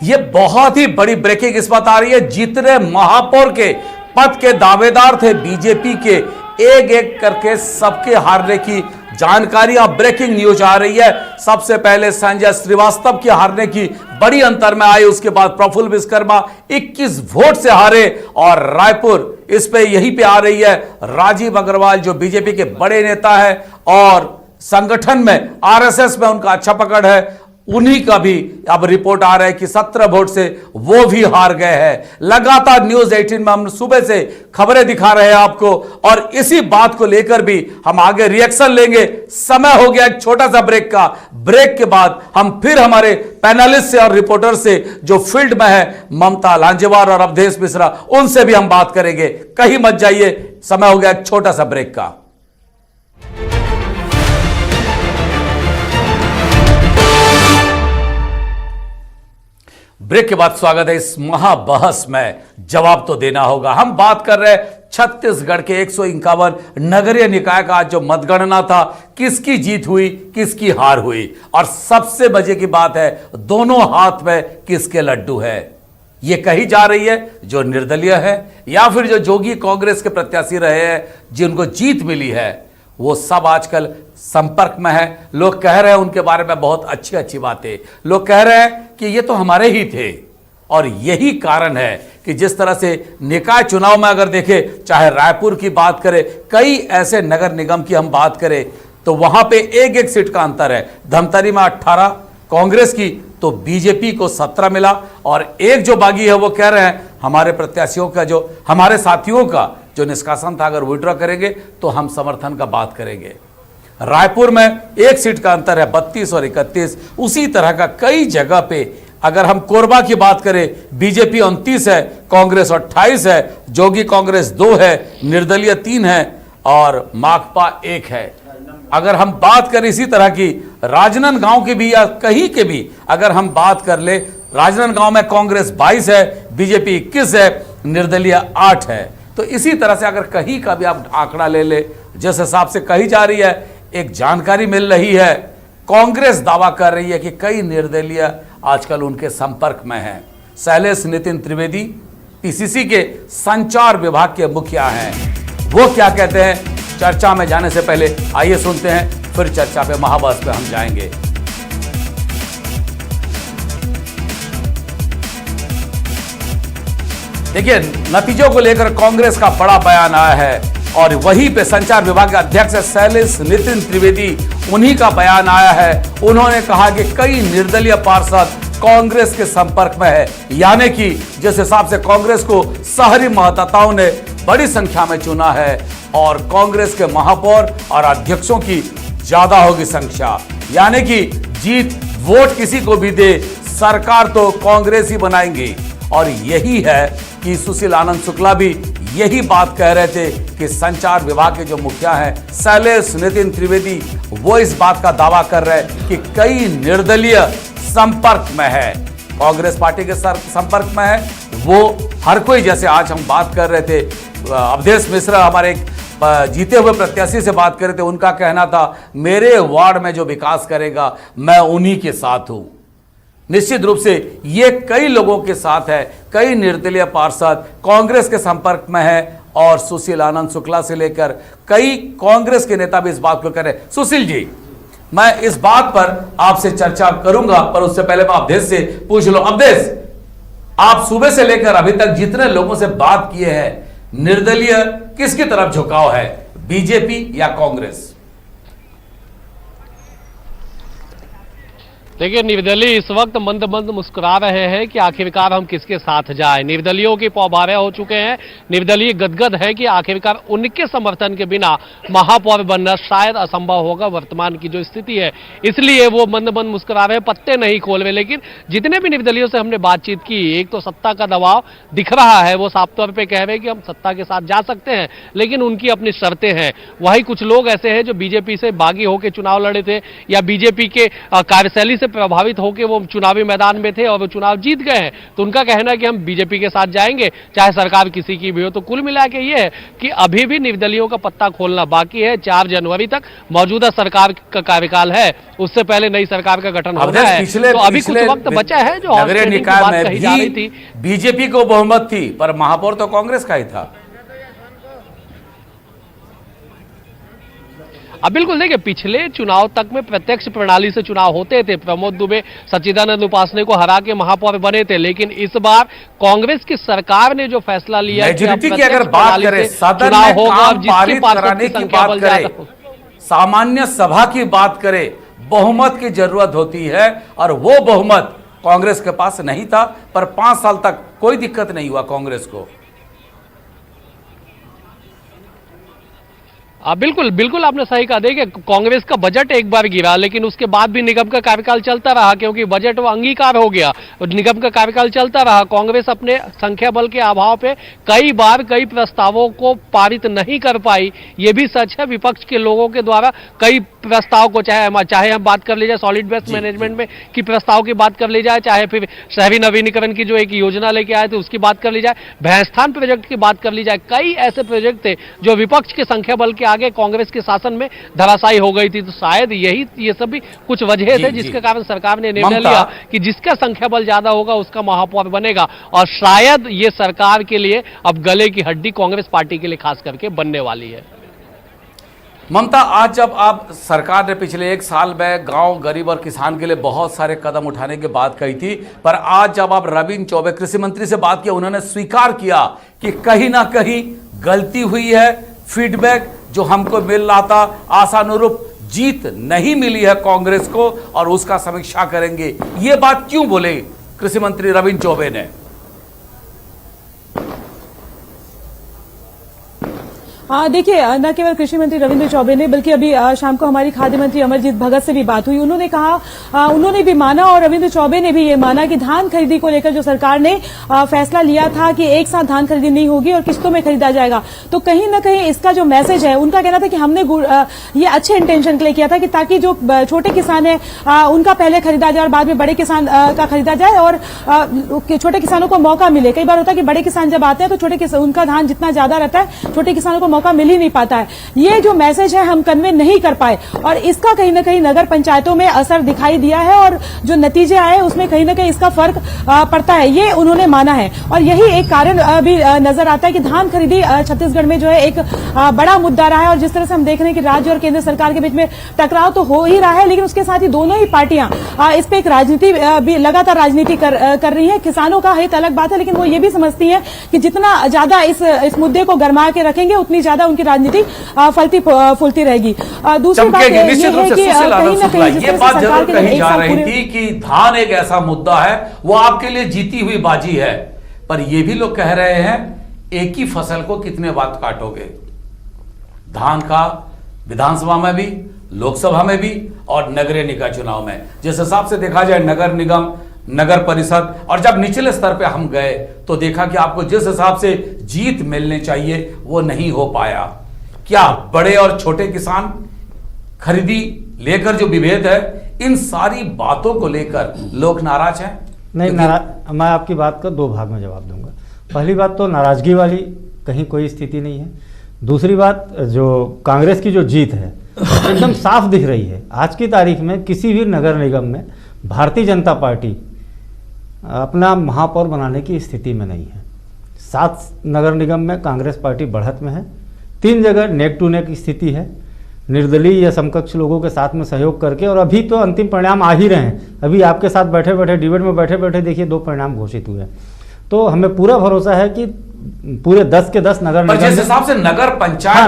ये बहुत ही बड़ी ब्रेकिंग इस बात आ रही है, जितने महापौर के पद के दावेदार थे बीजेपी के, एक एक करके सबके हारने की जानकारियां, ब्रेकिंग न्यूज आ रही है। सबसे पहले संजय श्रीवास्तव के हारने की बड़ी अंतर में आई, उसके बाद प्रफुल्ल विश्वकर्मा 21 वोट से हारे, और रायपुर इस पे यहीं पे आ रही है राजीव अग्रवाल जो बीजेपी के बड़े नेता है और संगठन में आरएसएस में उनका अच्छा पकड़ है, उन्हीं का भी अब रिपोर्ट आ रहा है कि 17 वोट से वो भी हार गए हैं। लगातार न्यूज 18 में हम सुबह से खबरें दिखा रहे हैं आपको, और इसी बात को लेकर भी हम आगे रिएक्शन लेंगे। समय हो गया एक छोटा सा ब्रेक का। ब्रेक के बाद हम फिर हमारे पैनलिस्ट से और रिपोर्टर से जो फील्ड में है, ममता लांजेवार और अवधेश मिश्रा, उनसे भी हम बात करेंगे। कहीं मत जाइए, समय हो गया एक छोटा सा ब्रेक का। ब्रेक के बाद स्वागत है इस महाबहस में। जवाब तो देना होगा। हम बात कर रहे हैं छत्तीसगढ़ के 151 नगरीय निकाय का आज जो मतगणना था, किसकी जीत हुई, किसकी हार हुई, और सबसे मजे की बात है दोनों हाथ में किसके लड्डू है। ये कही जा रही है जो निर्दलीय है या फिर जो जोगी कांग्रेस के प्रत्याशी रहे हैं जिनको जीत मिली है, वो सब आजकल संपर्क में है। लोग कह रहे हैं उनके बारे में बहुत अच्छी अच्छी बातें। लोग कह रहे हैं कि ये तो हमारे ही थे, और यही कारण है कि जिस तरह से निकाय चुनाव में अगर देखें, चाहे रायपुर की बात करें, कई ऐसे नगर निगम की हम बात करें, तो वहां पे एक एक सीट का अंतर है। धमतरी में 18 कांग्रेस की, तो बीजेपी को 17 मिला, और एक जो बागी है वो कह रहे हैं हमारे प्रत्याशियों का, जो हमारे साथियों का जो निष्कासन था, अगर विड्रॉ करेंगे तो हम समर्थन का बात करेंगे। रायपुर में एक सीट का अंतर है, 32 और 31। उसी तरह का कई जगह पे, अगर हम कोरबा की बात करें, बीजेपी 29 है, कांग्रेस 28 है, जोगी कांग्रेस 2 है, निर्दलीय 3 है और माकपा 1 है। अगर हम बात करें इसी तरह की राजनांदगांव की भी, या कहीं के भी अगर हम बात कर ले, राजनांदगांव में कांग्रेस 22 है, बीजेपी 21 है, निर्दलीय 8 है। तो इसी तरह से अगर कहीं का भी आप आंकड़ा ले ले, जिस हिसाब से कही जा रही है, एक जानकारी मिल रही है, कांग्रेस दावा कर रही है कि कई निर्दलीय आजकल उनके संपर्क में हैं। शैलेश नितिन त्रिवेदी पीसीसी के संचार विभाग के मुखिया हैं। वो क्या कहते हैं, चर्चा में जाने से पहले आइए सुनते हैं, फिर चर्चा पे महाबहस पे हम जाएंगे। देखिए, नतीजों को लेकर कांग्रेस का बड़ा बयान आया है और वहीं पे संचार विभाग के अध्यक्ष शैलेश नितिन त्रिवेदी, उन्हीं का बयान आया है। उन्होंने कहा कि कई निर्दलीय पार्षद कांग्रेस के संपर्क में है, यानी कि जिस हिसाब से कांग्रेस को शहरी मतदाताओं ने बड़ी संख्या में चुना है और कांग्रेस के महापौर और अध्यक्षों की ज्यादा होगी संख्या, यानी कि जीत वोट किसी को भी दे, सरकार तो कांग्रेस ही बनाएंगे। और यही है कि सुशील आनंद शुक्ला भी यही बात कह रहे थे कि संचार विभाग के जो मुखिया हैं शैलेश नितिन त्रिवेदी, वो इस बात का दावा कर रहे हैं कि कई निर्दलीय संपर्क में है, कांग्रेस पार्टी के संपर्क में है। वो हर कोई, जैसे आज हम बात कर रहे थे, अवधेश मिश्रा हमारे एक जीते हुए प्रत्याशी से बात कर रहे थे, उनका कहना था मेरे वार्ड में जो विकास करेगा मैं उन्हीं के साथ हूं। निश्चित रूप से ये कई लोगों के साथ है, कई निर्दलीय पार्षद कांग्रेस के संपर्क में है और सुशील आनंद शुक्ला से लेकर कई कांग्रेस के नेता भी इस बात को कह रहे हैं। सुशील जी, मैं इस बात पर आपसे चर्चा करूंगा, पर उससे पहले मैं अवधेश से पूछ लो। अवधेश, आप सुबह से लेकर अभी तक जितने लोगों से बात किए हैं, निर्दलीय किसकी तरफ झुकाव है, बीजेपी या कांग्रेस? देखिए, निर्दलीय इस वक्त मंद मंद मुस्कुरा रहे हैं कि आखिरकार हम किसके साथ जाएं। निर्दलियों के पौभारे हो चुके हैं, निर्दलीय गदगद है कि आखिरकार उनके समर्थन के बिना महापौर बनना शायद असंभव होगा वर्तमान की जो स्थिति है, इसलिए वो मंद मंद मुस्कुरा रहे, पत्ते नहीं खोल रहे। लेकिन जितने भी निर्दलियों से हमने बातचीत की, एक तो सत्ता का दबाव दिख रहा है, वो साफ तौर पर कह रहे हैं कि हम सत्ता के साथ जा सकते हैं, लेकिन उनकी अपनी शर्तें हैं। वही कुछ लोग ऐसे हैं जो बीजेपी से बागी होकर चुनाव लड़े थे या बीजेपी के कार्यशैली प्रभावित होकर वो चुनावी मैदान में थे और वो चुनाव जीत गए हैं, तो उनका कहना है कि हम बीजेपी के साथ जाएंगे चाहे सरकार किसी की भी हो। तो कुल मिला के ये है कि अभी भी निर्दलियों का पत्ता खोलना बाकी है। 4 जनवरी तक मौजूदा सरकार का कार्यकाल है, उससे पहले नई सरकार का गठन होना है, तो अभी कुछ वक्त बचा है। जो नगरीय निकाय में कही जा रही थी बीजेपी को बहुमत थी, पर महापौर तो कांग्रेस का ही था। अब बिल्कुल देखिए, पिछले चुनाव तक में प्रत्यक्ष प्रणाली से चुनाव होते थे। प्रमोद दुबे सच्चिदानंद उपासने को हरा के महापौर बने थे, लेकिन इस बार कांग्रेस की सरकार ने जो फैसला लिया कि अगर बात करें सदन में काम पारित कराने की बात करें, सामान्य सभा की बात करें, बहुमत की जरूरत होती है और वो बहुमत कांग्रेस के पास नहीं था। पर 5 साल तक कोई दिक्कत नहीं हुआ कांग्रेस को। बिल्कुल बिल्कुल आपने सही कहा। देखिए, कांग्रेस का बजट एक बार गिरा, लेकिन उसके बाद भी निगम का कार्यकाल चलता रहा, क्योंकि बजट वो अंगीकार हो गया और निगम का कार्यकाल चलता रहा। कांग्रेस अपने संख्या बल के अभाव पे कई बार कई प्रस्तावों को पारित नहीं कर पाई, ये भी सच है। विपक्ष के लोगों के द्वारा कई प्रस्ताव को, चाहे हम बात कर ली जाए सॉलिड वेस्ट मैनेजमेंट में की प्रस्ताव की बात कर ली जाए, चाहे फिर शहरी नवीनीकरण की जो एक योजना लेके आए थे उसकी बात कर ली जाए, भैंसस्थान प्रोजेक्ट की बात कर ली जाए, कई ऐसे प्रोजेक्ट थे जो विपक्ष के संख्या बल के आगे कांग्रेस के शासन में धराशायी हो गई थी। तो शायद ये सब भी कुछ वजह थे जिसके कारण सरकार ने निर्णय लिया कि जिसका संख्या बल ज्यादा होगा उसका महापौर बनेगा, और शायद ये सरकार के लिए अब गले की हड्डी कांग्रेस पार्टी के लिए खास करके बनने वाली है। ममता, आज जब आप सरकार ने पिछले 1 साल में गांव, गरीब और किसान के लिए बहुत सारे कदम उठाने की बात कही थी, पर आज जब आप रविंद्र चौबे कृषि मंत्री से बात किया, उन्होंने स्वीकार किया कि कहीं ना कहीं गलती हुई है, फीडबैक जो हमको मिल रहा था आशानुरूप जीत नहीं मिली है कांग्रेस को और उसका समीक्षा करेंगे। ये बात क्यों बोले कृषि मंत्री रविंद्र चौबे ने? देखिए, न केवल कृषि मंत्री रविंद्र चौबे ने, बल्कि अभी शाम को हमारी खाद्य मंत्री अमरजीत भगत से भी बात हुई। उन्होंने कहा, उन्होंने भी माना और रविंद्र चौबे ने भी ये माना कि धान खरीदी को लेकर जो सरकार ने फैसला लिया था कि एक साथ धान खरीदी नहीं होगी और किस्तों में खरीदा जाएगा, तो कहीं न कहीं इसका जो मैसेज है, उनका कहना था कि हमने ये अच्छे इंटेंशन के लिए किया था कि ताकि जो छोटे किसान है उनका पहले खरीदा जाए और बाद में बड़े किसान का खरीदा जाए और छोटे किसानों को मौका मिले। कई बार होता है कि बड़े किसान जब आते हैं तो उनका धान जितना ज्यादा रहता है, छोटे किसानों को मौका मिल ही नहीं पाता है। ये जो मैसेज है हम कन्वे नहीं कर पाए और इसका कहीं ना कहीं नगर पंचायतों में असर दिखाई दिया है और जो नतीजे आए उसमें कहीं ना कहीं इसका फर्क पड़ता है, ये उन्होंने माना है। और यही एक कारण भी नजर आता है कि धान खरीदी छत्तीसगढ़ में जो है एक बड़ा मुद्दा रहा है और जिस तरह से हम देख रहे हैं कि राज्य और केंद्र सरकार के बीच में टकराव तो हो ही रहा है, लेकिन उसके साथ ही दोनों ही पार्टियां इस पे एक राजनीति भी लगातार राजनीति कर रही है। किसानों का हित अलग बात है, लेकिन वो ये भी समझती है कि जितना ज्यादा इस मुद्दे को गरमा के रखेंगे उतनी ज्यादा उनकी राजनीति फलती फूलती रहेगी। दूसरी बात ये है कि कहीं ना कहीं ये बात जरूर कही जा रही थी कि धान एक ऐसा मुद्दा है वो आपके लिए जीती हुई बाजी है, पर ये भी लोग कह रहे हैं एक ही फसल को कितने बार काटोगे। धान का विधानसभा में भी, लोकसभा में भी और नगरीय निकाय चुनाव में जिस हिसाब से देखा जाए नगर निगम, नगर परिषद और जब निचले स्तर पे हम गए तो देखा कि आपको जिस हिसाब से जीत मिलनी चाहिए वो नहीं हो पाया। क्या बड़े और छोटे किसान खरीदी लेकर जो विभेद है, इन सारी बातों को लेकर लोग नाराज हैं? नहीं, मैं आपकी बात का दो भाग में जवाब दूंगा। पहली बात तो नाराजगी वाली कहीं कोई स्थिति नहीं है। दूसरी बात, जो कांग्रेस की जो जीत है एकदम साफ दिख रही है। आज की तारीख में किसी भी नगर निगम में भारतीय जनता पार्टी अपना महापौर बनाने की स्थिति में नहीं है। 7 नगर निगम में कांग्रेस पार्टी बढ़त में है, 3 जगह नेक टू नेक स्थिति है, निर्दलीय या समकक्ष लोगों के साथ में सहयोग करके। और अभी तो अंतिम परिणाम आ ही रहे हैं। अभी आपके साथ बैठे बैठे डिबेट में बैठे बैठे देखिए 2 परिणाम घोषित हुए हैं। तो हमें पूरा भरोसा है कि पूरे 10 के 10 नगर निगम, जिस हिसाब से नगर पंचायत, हाँ,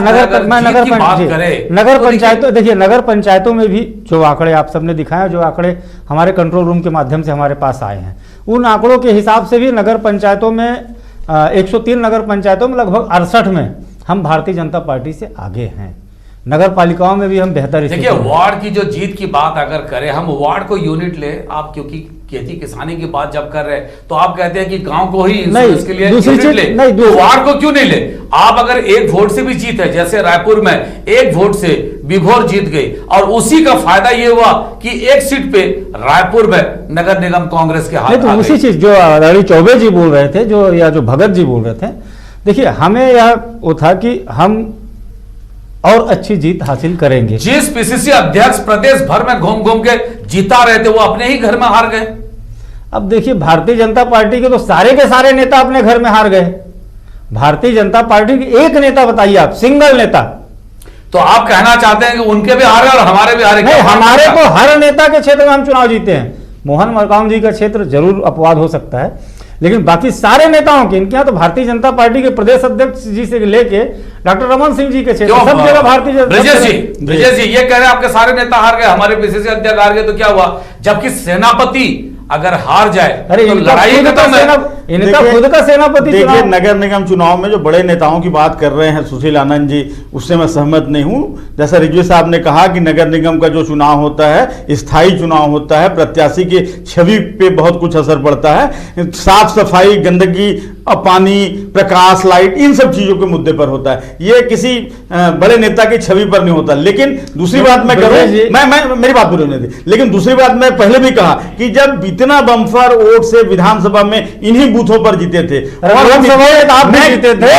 नगर पंचायतों, देखिए नगर पंचायतों में भी जो आंकड़े आप सबने दिखाए, जो आंकड़े हमारे कंट्रोल रूम के माध्यम से हमारे पास आए हैं, उन आंकड़ों के हिसाब से भी नगर पंचायतों में 103 नगर पंचायतों में लगभग 68 में हम भारतीय जनता पार्टी से आगे हैं। नगर पालिकाओं में भी हम बेहतर। देखिए, वार्ड की जो जीत की बात अगर करें, हम वार्ड को यूनिट ले, आप क्योंकि खेती किसानी की बात जब कर रहे हैं तो आप कहते हैं कि गांव को ही इंश्योरेंस के लिए यूनिट ले, तो वार्ड को क्यों नहीं ले? आप अगर 1 वोट से भी जीत है, जैसे रायपुर में 1 वोट से विभोर जीत गई और उसी का फायदा ये हुआ कि 1 सीट पे रायपुर में नगर निगम कांग्रेस के हाथ तो उसी चीज जो आदरणीय चौबे जी बोल रहे थे, जो भगत जी बोल रहे थे, देखिए हमें यह वो था कि हम और अच्छी जीत हासिल करेंगे। जिस पीसीसी अध्यक्ष प्रदेश भर में घूम घूम के जीता रहे थे वो अपने ही घर में हार गए। अब देखिए, भारतीय जनता पार्टी के तो सारे के सारे नेता अपने घर में हार गए। भारतीय जनता पार्टी के एक नेता बताइए आप, सिंगल नेता। तो आप कहना चाहते हैं कि उनके भी हारे और हमारे भी हारे? नहीं, हमारे को हर नेता के क्षेत्र में हम चुनाव जीते हैं। मोहन मरकाम जी का क्षेत्र जरूर अपवाद हो सकता है, लेकिन बाकी सारे नेताओं के, इनके यहाँ तो भारतीय जनता पार्टी के प्रदेश अध्यक्ष जी से लेके डॉक्टर रमन सिंह जी के क्षेत्र सब जगह भारतीय। ब्रजेश जी ये कह रहे हैं आपके सारे नेता हार गए, हमारे पीसीसी अध्यक्ष हार गए, तो क्या हुआ? जबकि सेनापति अगर हार जाए अरे तो लड़ाई खत्म है। इनका खुद का सेनापति। देखिए, नगर निगम चुनाव में जो बड़े नेताओं की बात कर रहे हैं सुशील आनंद जी, उससे मैं सहमत नहीं हूं। जैसा रिजवी साहब ने कहा कि नगर निगम का जो चुनाव होता है स्थायी चुनाव होता है, प्रत्याशी की छवि पे बहुत कुछ असर पड़ता है। साफ सफाई, गंदगी, पानी, प्रकाश, लाइट, इन सब चीजों के मुद्दे पर होता है। ये किसी बड़े नेता की छवि पर नहीं होता। लेकिन दूसरी बात मैं करूं, मैं मेरी बात पूरी होने दी। लेकिन दूसरी बात मैं पहले भी कहा कि जब इतना बम्फर वोट से विधानसभा में इन्हीं बूथों पर जीते थे और हम आप जीते थे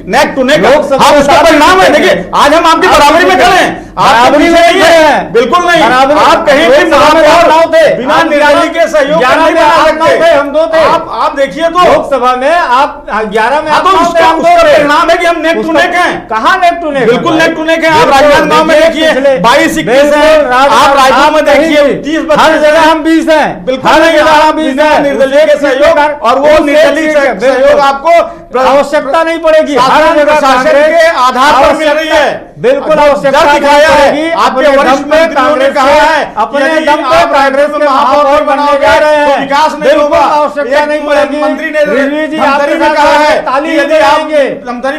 नेक टू नेक उसका परिणाम है। देखिए, आज हम आपकी बराबरी में खड़े हैं, बराबरी में नहीं है, बिल्कुल नहीं। आप कहीं भी महापौर थे, बिना निर्दलीय के सहयोग हम 2 थे। आप देखिए तो लोकसभा में आप 11 में उसका परिणाम है कि हम नेक टू नेक हैं। कहां नेक टू नेक? बिल्कुल नेक टू नेक है। आप राजनांदगांव में देखिए 22-21 है, आप रायपुर में देखिए 30-32, हर जगह हम 20 हैं। बिल्कुल निर्दलीय के सहयोग, और वो निर्दलीय सहयोग आपको आवश्यकता नहीं पड़ेगी, हर जगह शासन के आधार पर मिल रही है। बिल्कुल आवश्यकता दिखाया है। आपके वरिष्ठ मंत्रियों ने कहा है अपने दम पर कांग्रेस के महापौर बनने जा रहे हैं, विकास नहीं होगा, आवश्यकता नहीं पड़ेगी। मंत्री ने रिजवी जी आपने कहा है ताली यदि आएंगे,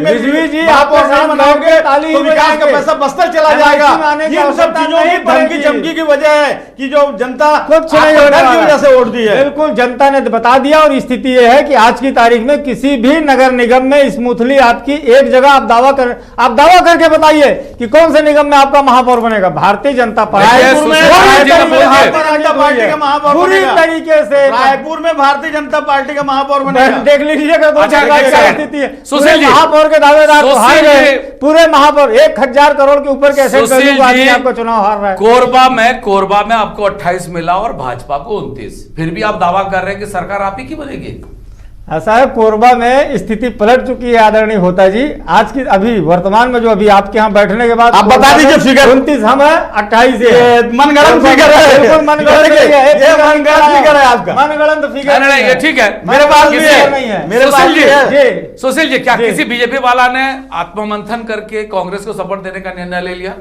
रिजवी जी आप बनाओगे तो विकास का पैसा बस्तर चला जाएगा। ये सब चीजों की धमकी चमकी की वजह है कि जो जनता कुछ नहीं होने की वजह से वोट दी है। बिल्कुल जनता ने बता दिया। और स्थिति यह है कि आज की तारीख में किसी भी नगर निगम में स्मूथली आपकी एक जगह आप दावा करके बताइए कि कौन से निगम में आपका महापौर बनेगा? भारतीय जनता पार्टी। पार्टी है। का महापौर पूरी बनेगा। तरीके से रायपुर में भारतीय जनता पार्टी का महापौर बनेगा। देख लीजिएगा दो अच्छा, जगह एक क्या सेकंड। स्थिति है। सुशील पूरे जी। महापौर के दावेदार तो हार सुशील गए, जी। पूरे महापौर 1000 करोड़ के ऊपर कैसे सुशील आदमी जी, आपको चुनाव हार रहा है। कोरबा में आपको 28 मिला और भाजपा को 29, फिर भी आप दावा कर रहे हैं कि सरकार आप ही की बनेगी। ऐसा है, कोरबा में स्थिति पलट चुकी है आदरणीय होता जी। आज की अभी वर्तमान में जो अभी आपके यहाँ बैठने के बाद आप बता दीजिए फिगर। 29 हम है, 28 ये मनगढ़ंत फिगर है। बिल्कुल मनगढ़ंत देखिए, फिगर है। ये मनगढ़ंत फिगर है आपका। मनगढ़ंत फिगर नहीं, ये ठीक है। मेरे पास भी है, नहीं है। मेरे पास सुशील भी जी, है। जी। सुशील जी, क्या जी। किसी बीजेपी वाला ने आत्ममंथन करके कांग्रेस को सपोर्ट देने का निर्णय ले लिया?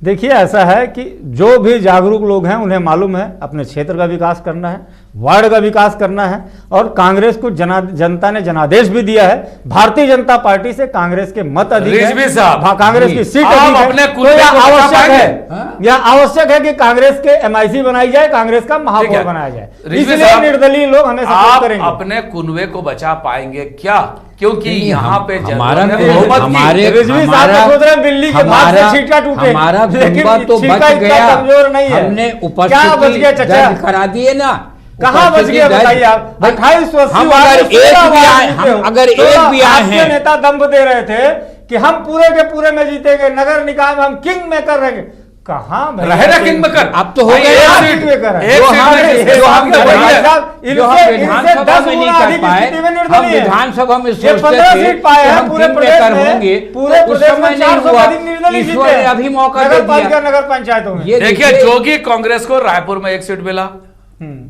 देखिए, ऐसा है कि जो भी जागरूक लोग हैं उन्हें मालूम है अपने क्षेत्र का विकास करना है, वार्ड का विकास करना है, और कांग्रेस को जनता ने जनादेश भी दिया है। भारतीय जनता पार्टी से कांग्रेस के मत अधिक रिजवी साहब, है, कांग्रेस की सीट आप अधिक है। अपने तो कुत्ते यह को बचा आवश्यक पाएंगे? है, यह आवश्यक है कि कांग्रेस के MIC बनाई जाए, कांग्रेस का ठीक महापौर है। बनाया जाए। रिजवी इसलिए साहब, निर्दलीय लोग हमें सपोर्ट आप करेंगे। अपने कुनवे को बचा पाएंगे क्या? क्योंकि नहीं, यहाँ पे हमारा जरूरत है तो बहुमत की। हमारे रिजवी साहब तो सोच रहे हैं दिल्ली के भाग से छींटा टूटे, हमारा लेकिन कुनबा तो छींटा बच इतना गया। कमजोर नहीं है। हमने क्या बच उपस्थिति गया चाचा? दर्ज करा दिए ना। कहाँ बच उपस्थिति गया दर्ज- बताइए आप? भाई, 28 हम अगर एक भी आए, हम अगर एक भी आए आपके हैं, नेता दम्भ दे रहे थे कि हम पूरे के पूरे में जीतेंगे, नगर निकाय में हम किंग मेकर रहेंगे। कहाँ भैया रहे ना किंग मेकर? अब तो हो भाई, गए एक ना। सीट- किंग मेकर है। एक जो सीट हम- में जिसके जो हम सामने भाई बढ़ी है। साहब, जो हम इनसे विधानसभा 10 में नहीं गुना कर अधिक पाए, स्थिति में हम निर्दलीय है। विधानसभा में ये सोचते 15 थे सीट पाए कि हैं हम पूरे किंग प्रदेश मेकर में, होंगे, पूरे तो उस प्रदेश समय में नहीं 400 हुआ। अधिक निर्दलीय ईश्वर जीते ने हैं। अभी मौका नगर दे पालिका, दिया। नगर पंचायतों में। ये देखिए, जोगी कांग्रेस को रायपुर में 1 सीट मिला,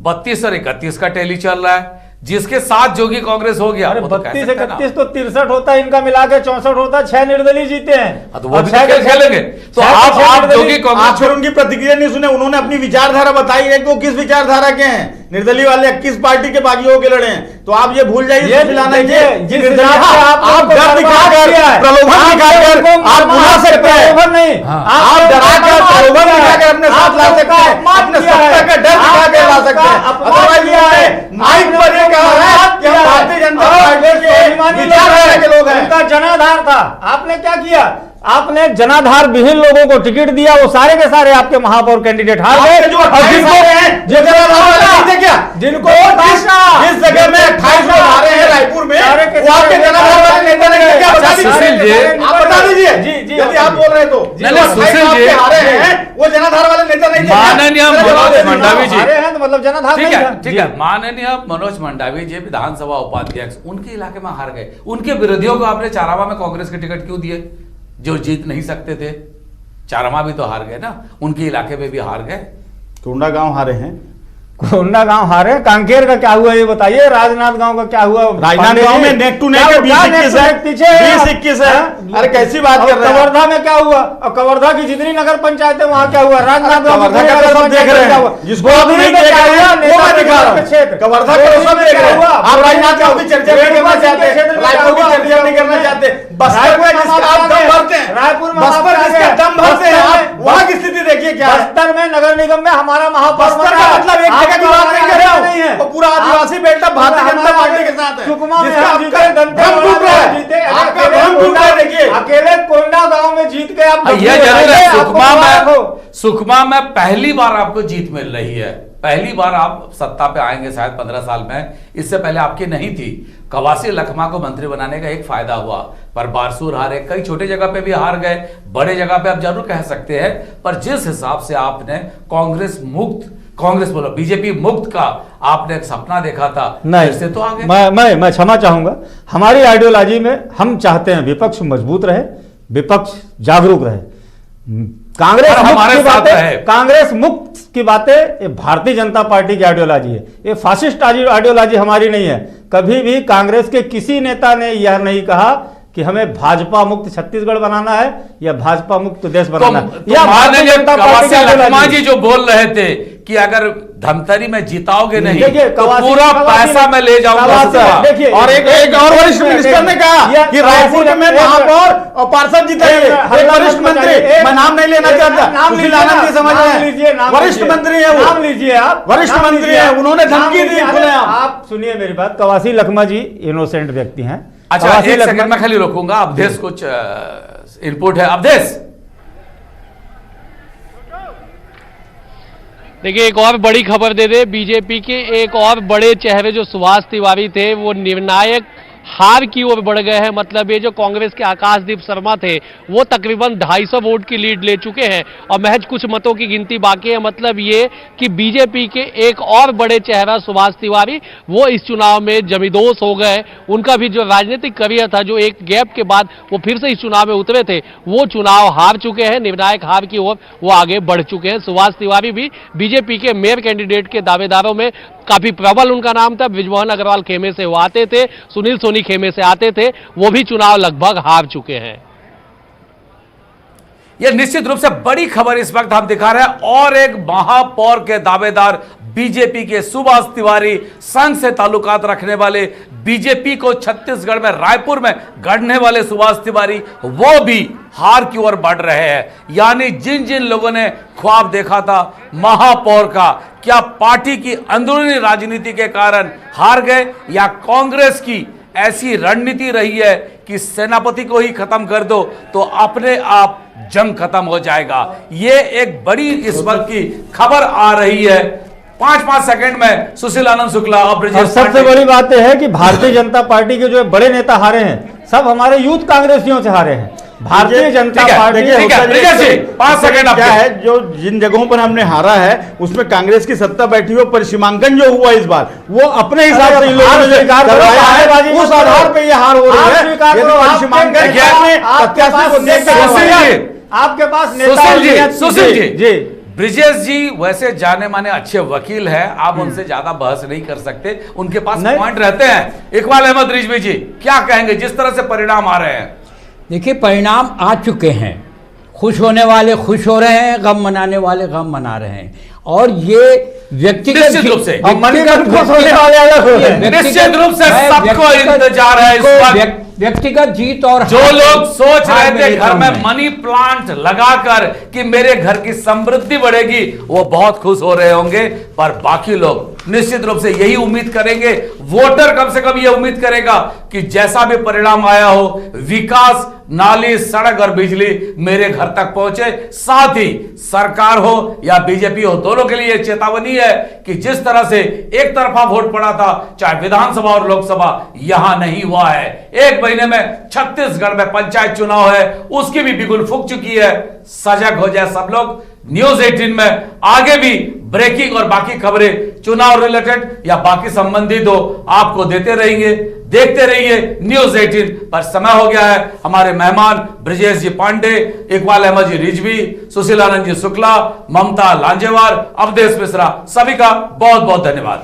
32 और 31 का टैली चल रहा है, जिसके साथ जोगी कांग्रेस हो गया। अरे वो तो कह 32 सकते हैं ना। 31 तो 63 होता है, इनका मिला के 64 होता है। 6 निर्दलीय जीते हैं। हाँ, तो वो और भी 6 तो खेल खेलेंगे। तो आप जोगी आप कांग्रेस फिर उनकी प्रतिक्रिया नहीं सुने। उन्होंने अपनी विचारधारा बताई है कि वो किस विचारधारा के हैं। निर्दलीय वाले किस पार्टी के बागी होकर लड़े हैं, तो आप ये भूल जाइए। ये दिलाना देखिए, चाहिए जिस कि हिसाब निर्दलीय से आप आपने डर बर्बाद दिखाकर, किया है, प्रलोभन आप दिखाकर उनको आप बुला सकते हैं। प्रलोभन नहीं, आप डराकर प्रलोभन दिखाकर अपने साथ ला सकते हैं, अपने सत्ता का डर दिखाकर ला सकते हैं। अदरवाइज उन्होंने माइक पर ये कहा है कि हम भारतीय जनता पार्टी के विचारधारा के लोग हैं। उनका जनाधार था। आपने क्या किया? आपने जनाधार विहीन लोगों को टिकट दिया, वो सारे के सारे आपके महापौर कैंडिडेट हार गए। आपके जो 28 आ रहे हैं, जो जनाधार वाले नहीं थे क्या? जिनको जिस जगह में 28 लोग आ रहे हैं रायपुर में, सारे के वो आपके सारे जनाधार वाले नेता नहीं थे क्या? बता अच्छा, दीजिए। सुशील जी, आप बता दीजिए। जी, जी, यदि आप बोल रहे हैं तो नहीं, नहीं, जो 28 सुशील जी, आपके हारे हैं, वो जनाधार वाले नेता नहीं थे क्या? माननीय मेरा जवाब मनोज दे दीजिए। मंडावी जी। हारे हैं तो मतलब जनाधार ठीक नहीं है, था। ठीक जी। है। माननीय मनोज मंडावी जी विधानसभा उपाध्यक्ष, उनके इलाके में हार गए। उनके विरोधियों को आपने चारामा में कांग्रेस के टिकट क्यों दिए, जो जीत नहीं सकते थे? चारामा भी तो हार गए ना, उनके इलाके में भी हार गए। कोंडा गांव हारे हैं। कोंडा गांव हारे। कांकेर का क्या हुआ ये बताइए? राजनाथ गांव का क्या हुआ? राजनाथ गांव में नेक टू नेक 20-21 है, 20-21 है। अरे कैसी बात कर रहे हैं? कवर्धा में क्या हुआ? और कवर्धा की जितनी नगर पंचायत है वहाँ क्या हुआ? राजनाथ गांव कवर्धा का तो सब देख रहे हैं। जिसको आप नहीं देख रहे हैं, वो मैं दिखा रहा हूँ। कवर्धा का तो सब देख रहे हैं। आप राजनाथ गांव की चर्चा नहीं करना चाहते, रायपुर की चर्चा नहीं करना चाहते। बस्तर में जिसका आप दम भरते हैं, रायपुर में बस्तर जिसका दम भरते हैं आप, वहाँ की स्थिति देखिए क्या है। बस्तर में नगर निगम में हमारा महापौर बस्तर का मतलब एक जगह की बात नहीं कर रहे हो, वो पूरा आदिवासी बेल्ट भारतीय जनता पार्टी के साथ है, सुकमा में जिसका आप आपका जीते, भ्रम टूट रहा है, आपका भ्रम टूट रहा है। देखिए अकेले कोंडा गांव में जीत के आप यह जरूर है, आपको मुबारक हो। सुकमा में पहली बार आपको जीत मिल रही है। पहली बार आप सत्ता पे आएंगे शायद 15 साल में, इससे पहले आपकी नहीं थी। कवासी लखमा को मंत्री बनाने का एक फायदा हुआ, पर बारसूर हारे, कई छोटे जगह पे भी हार गए, बड़े जगह पे आप जरूर कह सकते हैं। पर जिस हिसाब से आपने कांग्रेस बोलो बीजेपी मुक्त का आपने एक सपना देखा था, नहीं से तो आगे मैं क्षमा चाहूंगा। हमारी आइडियोलॉजी में हम चाहते हैं विपक्ष मजबूत रहे, विपक्ष जागरूक रहे। कांग्रेस और मुक्त हमारे की साथ बातें, रहे। कांग्रेस मुक्त की बातें ये भारतीय जनता पार्टी की आइडियोलॉजी है, ये फासिस्ट आइडियोलॉजी हमारी नहीं है। कभी भी कांग्रेस के किसी नेता ने यह नहीं कहा कि हमें भाजपा मुक्त छत्तीसगढ़ बनाना है या भाजपा मुक्त देश बनाना है। तो यह भारतीय माननीय जनता पार्टी की कवासी लखमा आइडियोलॉजी जी है। जो बोल रहे थे कि अगर धमतरी में जिताओगे नहीं देखिए, तो कवासी- पूरा कवासी- पैसा मैं ले जाऊंगा कवासी- सुबह। देखिए, और एक और वरिष्ठ मिनिस्टर ने कहा कि रायपुर में महापौर और पार्षद जीतेंगे। एक वरिष्ठ मंत्री, मैं नाम नहीं लेना चाहता, सुशील आनंद जी समझ रहे हैं, वरिष्ठ मंत्री है वो, नाम लीजिए आप, वरिष्ठ नाम मंत्री लीजिए है, आप, उन्होंने नाम धमकी दी लीजिए। अरे, खुलेआम। आप सुनिए मेरी बात। कवासी लखमा जी इनोसेंट व्यक्ति हैं। अच्छा, कवासी एक लखमा- सेकंड में खाली रोकूंगा। अवधेश कुछ इनपुट है? अवधेश, देखिए एक और बड़ी खबर दे दे, बीजेपी के एक और बड़े चेहरे जो सुभाष तिवारी थे वो निर्णायक हार की ओर बढ़ गए हैं। मतलब ये जो कांग्रेस के आकाशदीप शर्मा थे वो तकरीबन 250 वोट की लीड ले चुके हैं और महज कुछ मतों की गिनती बाकी है। मतलब ये कि बीजेपी के एक और बड़े चेहरा सुभाष तिवारी वो इस चुनाव में जमींदोज हो गए। उनका भी जो राजनीतिक करियर था, जो एक गैप के बाद वो फिर से इस चुनाव में उतरे थे, वो चुनाव हार चुके हैं। निर्णायक हार की ओर वो आगे बढ़ चुके हैं। सुभाष तिवारी भी बीजेपी के मेयर कैंडिडेट के दावेदारों में काफी प्रबल उनका नाम था। बृजमोहन अग्रवाल खेमे से वो आते थे, सुनील सोनी खेमे से आते थे, वो भी चुनाव लगभग हार चुके हैं। यह निश्चित रूप से बड़ी खबर इस वक्त हम दिखा रहे हैं। और एक महापौर के दावेदार बीजेपी के सुभाष तिवारी, संघ से ताल्लुकात रखने वाले, बीजेपी को छत्तीसगढ़ में रायपुर में गढ़ने वाले सुभाष तिवारी, वो भी हार की ओर बढ़ रहे हैं। यानी जिन जिन लोगों ने ख्वाब देखा था महापौर का, क्या पार्टी की अंदरूनी राजनीति के कारण हार गए या कांग्रेस की ऐसी रणनीति रही है कि सेनापति को ही खत्म कर दो तो अपने आप जंग खत्म हो जाएगा। ये एक बड़ी इस वक्त की खबर आ रही है। 5-5 सेकंड में सुशील आनंद शुक्ला और सबसे बड़ी बात यह है कि भारतीय जनता पार्टी के जो बड़े नेता हारे हैं सब हमारे यूथ कांग्रेसियों से हारे हैं। भारतीय जनता पार्टी 5 सेकंड क्या है, जो जिन जगहों पर हमने हारा है उसमें कांग्रेस की सत्ता बैठी हो, परिसीमांकन जो हुआ इस बार वो अपने हिसाब से इन लोगों ने करवाया है, उस आधार पर यह हार हो रही है। आपके पास सुशील जी, ब्रिजेश जी वैसे जाने माने अच्छे वकील हैं, आप उनसे ज्यादा बहस नहीं कर सकते, उनके पास पॉइंट रहते हैं। इकबाल अहमद रिजवी जी क्या कहेंगे जिस तरह से परिणाम आ रहे हैं? देखिए, परिणाम आ चुके हैं। खुश होने वाले खुश हो रहे हैं, गम मनाने वाले गम मना रहे हैं। और ये व्यक्तिगत रूप से खुश होने वाले अलग हो रहे हैं। निश्चित रूप से सबको इंतजार है इस वक्त। व्यक्तिगत जीत और जो लोग सोच रहे थे घर में मनी प्लांट लगाकर कि मेरे घर की समृद्धि बढ़ेगी, वो बहुत खुश हो रहे होंगे। पर बाकी लोग निश्चित रूप से यही उम्मीद करेंगे, वोटर कम से कम यह उम्मीद करेगा कि जैसा भी परिणाम आया हो, विकास, नाली, सड़क और बिजली मेरे घर तक पहुंचे। साथ ही सरकार हो या बीजेपी हो, दोनों के लिए चेतावनी है कि जिस तरह से एक तरफा वोट पड़ा था, चाहे विधानसभा और लोकसभा, यहां नहीं हुआ है। एक महीने में छत्तीसगढ़ में पंचायत चुनाव है, उसकी भी बिगुल फूक चुकी है। सजग हो जाए सब लोग। न्यूज 18 में आगे भी ब्रेकिंग और बाकी खबरें चुनाव रिलेटेड या बाकी संबंधित हो आपको देते रहेंगे। देखते रहिए न्यूज 18 पर। समय हो गया है हमारे मेहमान ब्रिजेश जी पांडे, इकबाल अहमद जी रिजवी, सुशील आनंद जी शुक्ला, ममता लांजेवार, अवधेश मिश्रा, सभी का बहुत बहुत धन्यवाद।